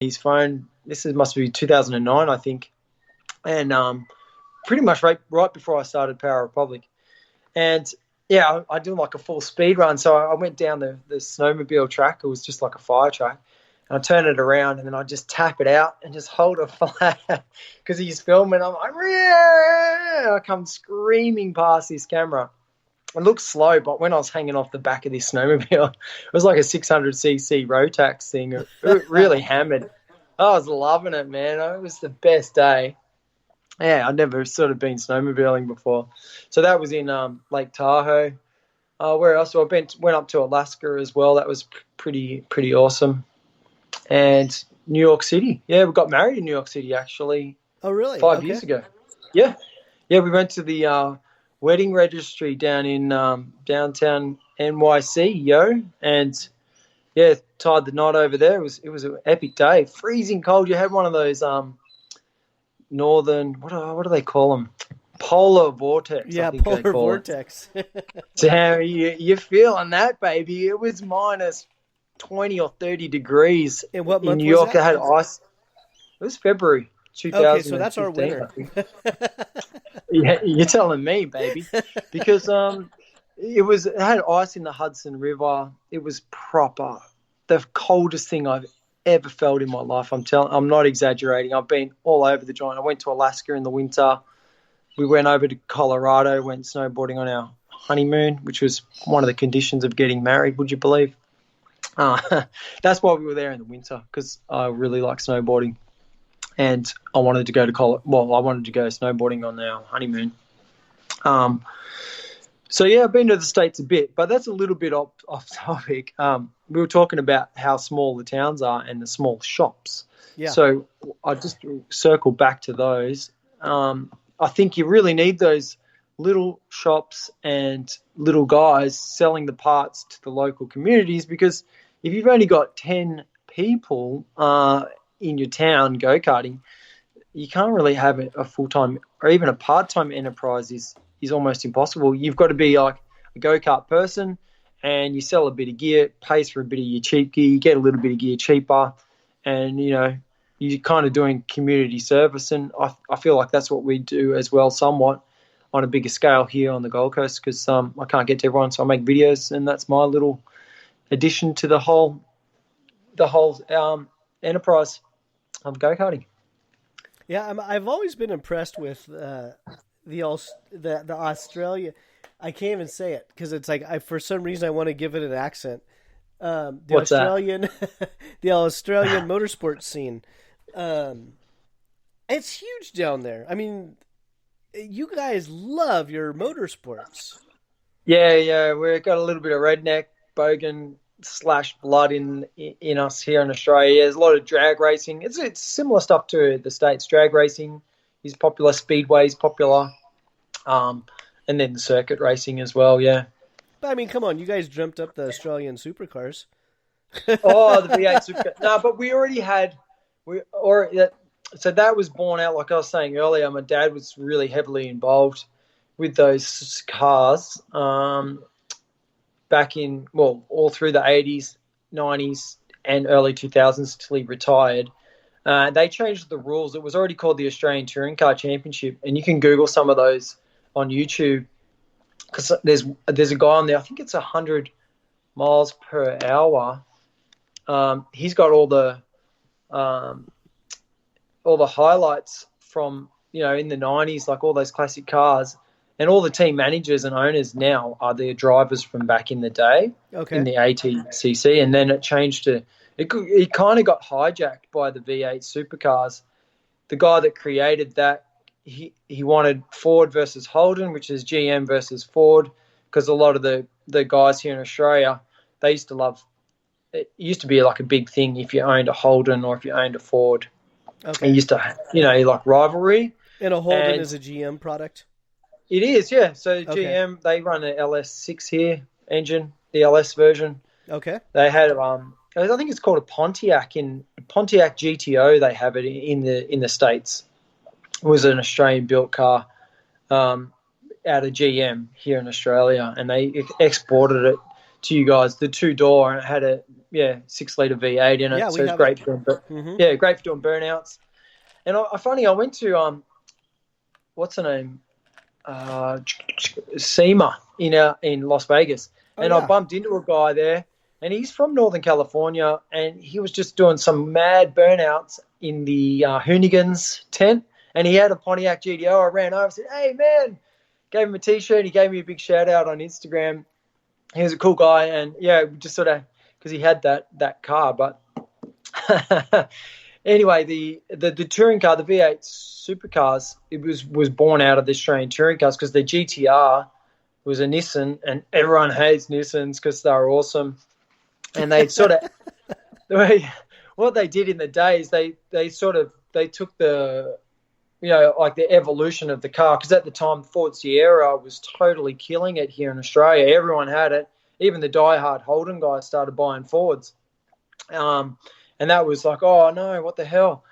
his phone. Must be 2009, I think, and pretty much right before I started Power Republic. And yeah, I did like a full speed run. So I went down the snowmobile track. It was just like a fire track. And I turn it around and then I just tap it out and just hold it flat because he's filming. I'm like, yeah! I come screaming past this camera. It looks slow, but when I was hanging off the back of this snowmobile, it was like a 600cc Rotax thing. It really hammered. I was loving it, man. It was the best day. Yeah, I'd never sort of been snowmobiling before. So that was in Lake Tahoe. Where else? So went up to Alaska as well. That was pretty awesome. And New York City. Yeah, we got married in New York City, actually. Oh, really? 5 years ago. Yeah. Yeah, we went to the wedding registry down in downtown NYC, and yeah, tied the knot over there. It was an epic day. Freezing cold. You had one of those northern, what do they call them? Polar vortex. Yeah, I think polar they call vortex. Damn, you're feeling that, baby. It was minus 20 or 30 degrees In what in month New was York. that? It had ice. It was February 2015. Okay, so that's our winter. I think. Yeah, you're telling me, baby, because it had ice in the Hudson River. It was proper the coldest thing I've ever felt in my life. I'm not exaggerating. I've been all over the joint. I went to Alaska in the winter. We went over to Colorado, went snowboarding on our honeymoon, which was one of the conditions of getting married. Would you believe? That's why we were there in the winter, because I really like snowboarding. And I wanted to go to I wanted to go snowboarding on our honeymoon. So yeah, I've been to the States a bit, but that's a little bit off topic. We were talking about how small the towns are and the small shops. Yeah. So I just circle back to those. I think you really need those little shops and little guys selling the parts to the local communities, because if you've only got 10 people in your town go-karting, you can't really have a full-time or even a part-time enterprise is almost impossible. You've got to be like a go-kart person, and you sell a bit of gear, pays for a bit of your cheap gear, you get a little bit of gear cheaper, and, you're kind of doing community service. And I feel like that's what we do as well, somewhat on a bigger scale here on the Gold Coast, because I can't get to everyone, so I make videos, and that's my little addition to the whole enterprise of go-karting. Yeah, I've always been impressed with the Australia. I can't even say it because it's like for some reason I want to give it an accent. What's Australian, the Australian motorsports scene. It's huge down there. I mean, you guys love your motorsports. Yeah, we've got a little bit of redneck, bogan / blood in us here in Australia. Yeah, there's a lot of drag racing. It's similar stuff to the States. Drag racing is popular, speedway's popular, and then the circuit racing as well. Yeah. But I mean, come on, you guys dreamt up the Australian supercars. Oh, the V8 Supercar. No, but so that was born out, like I was saying earlier. My dad was really heavily involved with those cars back in, all through the 80s, 90s, and early 2000s till he retired. They changed the rules. It was already called the Australian Touring Car Championship, and you can Google some of those on YouTube, because there's a guy on there, I think it's 100 miles per hour. He's got all the highlights from, in the 90s, like all those classic cars, and all the team managers and owners now are the drivers from back in the day. Okay. In the ATCC, and then it changed to it kind of got hijacked by the V8 supercars. The guy that created that, he wanted Ford versus Holden, which is GM versus Ford, because a lot of the guys here in Australia, they used to love. It used to be like a big thing if you owned a Holden or if you owned a Ford. Okay. It used to, like rivalry. And a Holden is a GM product? It is, yeah. So Okay. GM, they run an LS6 here engine, the LS version. Okay. They had, I think it's called a Pontiac GTO. They have it in the States. It was an Australian built car out of GM here in Australia, and they exported it to you guys, the 2-door, and it had a 6-liter V8 in it, Yeah, so we it's have great it. for doing, Hmm. great for doing burnouts. And I went to what's the name, SEMA in Las Vegas, Oh and I yeah. bumped into a guy there, and he's from Northern California, and he was just doing some mad burnouts in the Hoonigans tent, and he had a Pontiac GTO. I ran over and said, "Hey man," gave him a T-shirt. He gave me a big shout out on Instagram. He was a cool guy, and just sort of because he had that car. But anyway, the touring car, the V8 Supercars, it was born out of the Australian touring cars because the GTR was a Nissan, and everyone hates Nissans because they're awesome. And they sort of what they did in the day is they took the like the evolution of the car, because at the time Ford Sierra was totally killing it here in Australia. Everyone had it. Even the diehard Holden guys started buying Fords. And that was like, oh no, what the hell?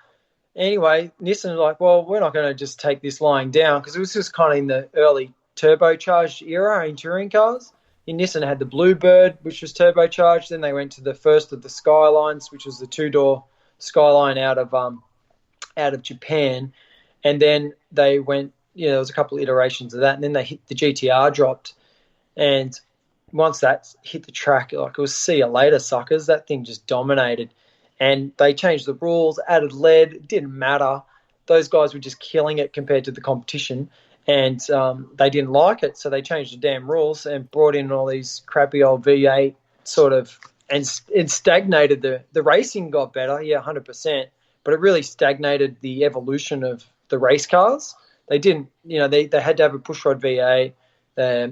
Anyway, Nissan was like, well, we're not going to just take this lying down, because it was just kind of in the early turbocharged era in touring cars. And Nissan had the Bluebird, which was turbocharged. Then they went to the first of the Skylines, which was the 2-door Skyline out of Japan. And then they went, there was a couple of iterations of that. And then they hit the GTR dropped. And once that hit the track, like, it was see you later, suckers. That thing just dominated. And they changed the rules, added lead. It didn't matter. Those guys were just killing it compared to the competition. And they didn't like it, so they changed the damn rules and brought in all these crappy old V8 sort of, and it stagnated the racing. Got better, 100%, but it really stagnated the evolution of the race cars. They didn't, they had to have a pushrod V8.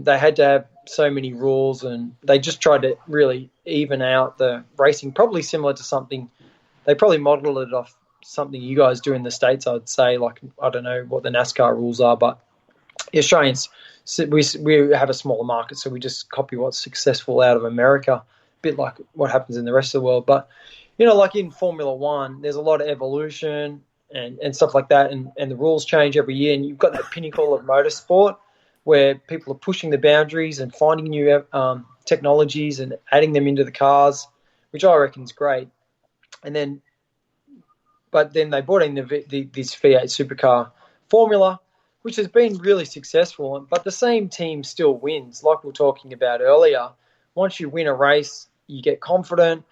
They had to have so many rules, and they just tried to really even out the racing, probably similar to something. They probably modeled it off something you guys do in the States, I'd say. Like, I don't know what the NASCAR rules are, but the Australians, we have a smaller market, so we just copy what's successful out of America, a bit like what happens in the rest of the world. But, like in Formula One, there's a lot of evolution and stuff like that, and the rules change every year, and you've got that pinnacle of motorsport where people are pushing the boundaries and finding new technologies and adding them into the cars, which I reckon is great. But then they brought in this V8 supercar formula, which has been really successful, but the same team still wins, like we were talking about earlier. Once you win a race, you get confident.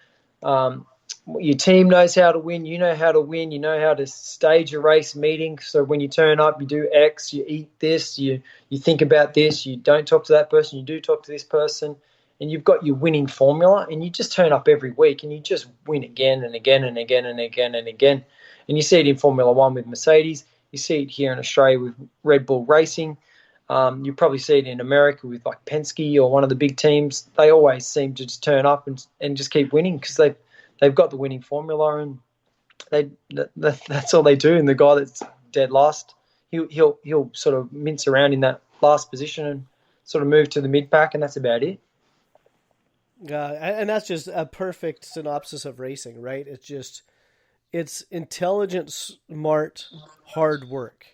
Your team knows how to win. You know how to win. You know how to stage a race meeting. So when you turn up, you do X, you eat this, you think about this, you don't talk to that person, you do talk to this person, and you've got your winning formula, and you just turn up every week and you just win again and again and again and again and again. And you see it in Formula One with Mercedes. You see it here in Australia with Red Bull Racing. You probably see it in America with like Penske or one of the big teams. They always seem to just turn up and just keep winning because they've got the winning formula, and that's all they do. And the guy that's dead last, he'll sort of mince around in that last position and sort of move to the mid pack, and that's about it. And that's just a perfect synopsis of racing, right? It's intelligent, smart, hard work.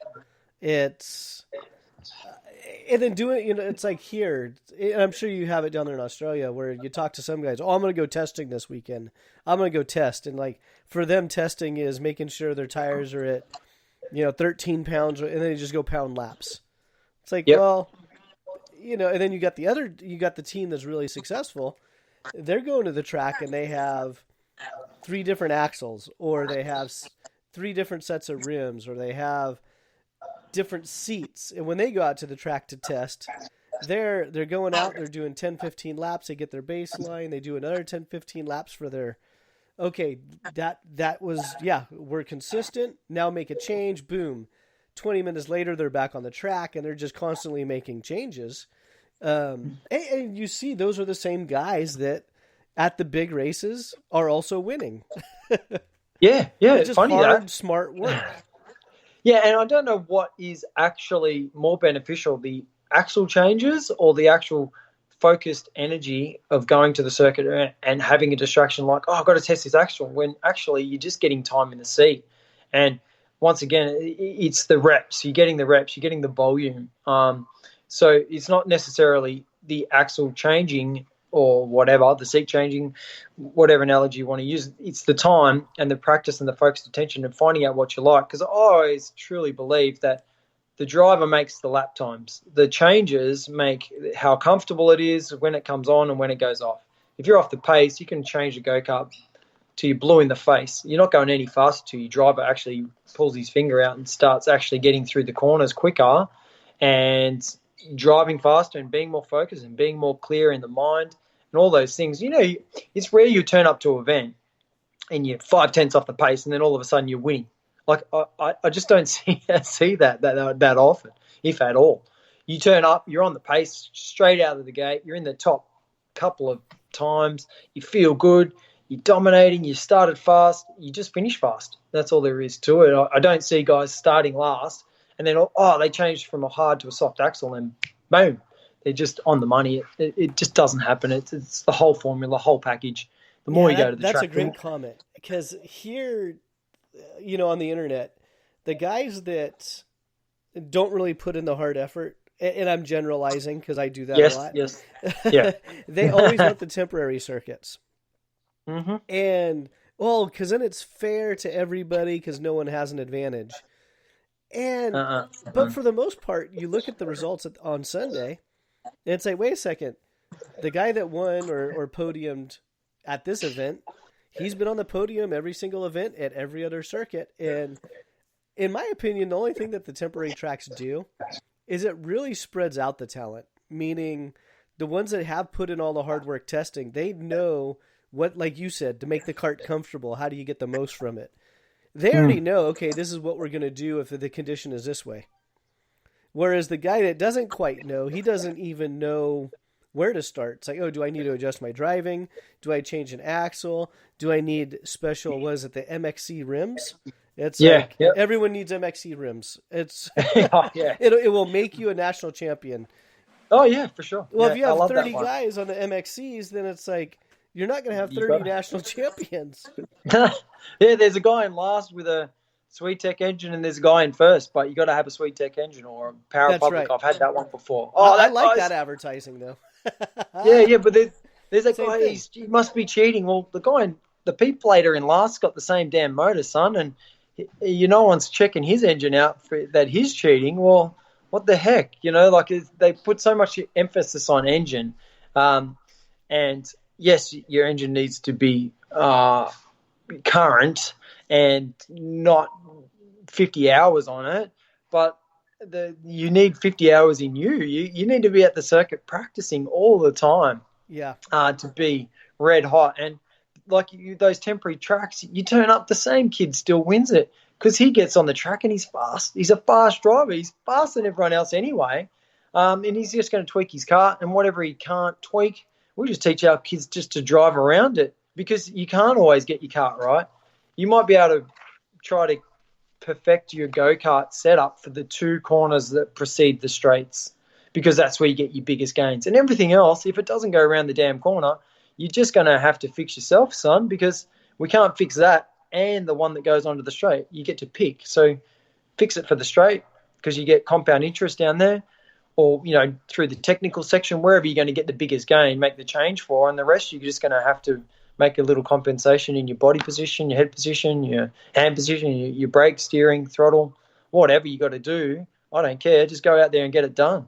It's and then doing, it's like here, and I'm sure you have it down there in Australia, where you talk to some guys. Oh, I'm going to go testing this weekend. I'm going to go test, and like for them, testing is making sure their tires are at 13 pounds, and then they just go pound laps. It's like, Yep. well, and then you got the team that's really successful. They're going to the track and they have 3 different axles, or they have 3 different sets of rims, or they have different seats. And when they go out to the track to test, they're going out, they're doing 10-15 laps, they get their baseline, they do another 10-15 laps for their, okay, that was, we're consistent, now make a change, boom. 20 minutes later, they're back on the track, and they're just constantly making changes. And you see, those are the same guys that at the big races are also winning. Yeah, It's just funny hard, that. smart work. Yeah, and I don't know what is actually more beneficial, the axle changes or the actual focused energy of going to the circuit and having a distraction like, oh, I've got to test this axle, when actually you're just getting time in the seat. And once again, it's the reps. You're getting the reps. You're getting the volume. So it's not necessarily the axle changing or whatever, the seat changing, whatever analogy you want to use. It's the time and the practice and the focused attention and finding out what you like. Because I always truly believe that the driver makes the lap times. The changes make how comfortable it is when it comes on and when it goes off. If you're off the pace, you can change the go-kart till you're blue in the face. You're not going any faster till your driver actually pulls his finger out and starts actually getting through the corners quicker and driving faster and being more focused and being more clear in the mind and all those things. It's rare you turn up to an event and you're 5/10 off the pace and then all of a sudden you're winning. Like, I just don't see that often, if at all. You turn up, you're on the pace straight out of the gate, you're in the top couple of times, you feel good, you're dominating, you started fast, you just finish fast. That's all there is to it. I don't see guys starting last and then, they changed from a hard to a soft axle and boom, they're just on the money. It just doesn't happen. It's the whole formula, the whole package. The more you go to the track. That's a great comment, because here, on the internet, the guys that don't really put in the hard effort, and I'm generalizing because I do that a lot. Yes, yeah. They always want the temporary circuits. Mm-hmm. And, because then it's fair to everybody because no one has an advantage. And But for the most part, you look at the results on Sunday and say, wait a second, the guy that won or podiumed at this event, he's been on the podium every single event at every other circuit. And in my opinion, the only thing that the temporary tracks do is it really spreads out the talent, meaning the ones that have put in all the hard work testing, they know what, like you said, to make the cart comfortable, how do you get the most from it? They already know, okay, this is what we're going to do if the condition is this way. Whereas the guy that doesn't quite know, he doesn't even know where to start. It's like, do I need to adjust my driving? Do I change an axle? Do I need special, the MXC rims? It's everyone needs MXC rims. It's it will make you a national champion. Oh, yeah, for sure. Well, if you have 30 guys on the MXCs, then it's like, you're not going to have 30 national champions. Yeah, there's a guy in last with a SweetTech engine and there's a guy in first, but you got to have a SweetTech engine or a Power Republic. Right. I've had that one before. I like that advertising, though. yeah, but there's a guy, he must be cheating. Well, the P plater in last got the same damn motor, son, and no one's checking his engine out for that he's cheating. Well, what the heck? They put so much emphasis on engine, and yes, your engine needs to be current and not 50 hours on it, but you need 50 hours in you. You need to be at the circuit practicing all the time. Yeah. To be red hot. And those temporary tracks, you turn up, the same kid still wins it because he gets on the track and he's fast. He's a fast driver. He's faster than everyone else anyway. And he's just going to tweak his car, and whatever he can't tweak, we just teach our kids just to drive around it, because you can't always get your kart right. You might be able to try to perfect your go-kart setup for the two corners that precede the straights, because that's where you get your biggest gains. And everything else, if it doesn't go around the damn corner, you're just going to have to fix yourself, son, because we can't fix that and the one that goes onto the straight. You get to pick. So fix it for the straight because you get compound interest down there, or, through the technical section, wherever you're going to get the biggest gain, make the change for, and the rest you're just going to have to make a little compensation in your body position, your head position, your hand position, your brake, steering, throttle, whatever you got to do. I don't care. Just go out there and get it done.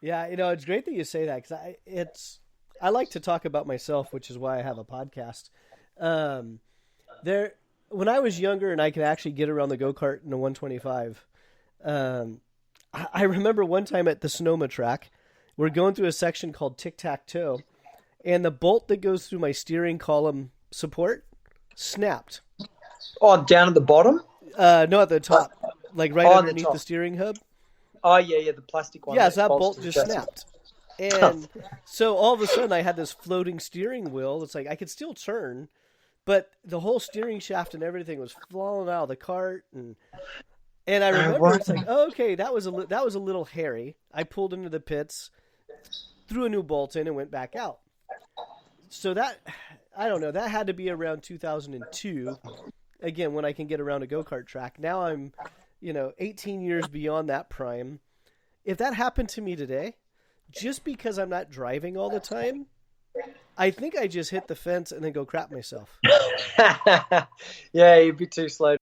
Yeah, it's great that you say that, because I like to talk about myself, which is why I have a podcast. When I was younger and I could actually get around the go-kart in a 125, I remember one time at the Sonoma track, we're going through a section called tic-tac-toe, and the bolt that goes through my steering column support snapped. Oh, down at the bottom? No, at the top, right underneath the steering hub. Oh, yeah, the plastic one. Yeah, so that bolt just snapped. And so all of a sudden I had this floating steering wheel. It's like I could still turn, but the whole steering shaft and everything was falling out of the cart. And I remember it's like, okay, that was a little hairy. I pulled into the pits, threw a new bolt in, and went back out. So that, I don't know, that had to be around 2002, again, when I can get around a go-kart track. Now I'm, 18 years beyond that prime. If that happened to me today, just because I'm not driving all the time, I think I just hit the fence and then go crap myself. Yeah, you're a bit too slow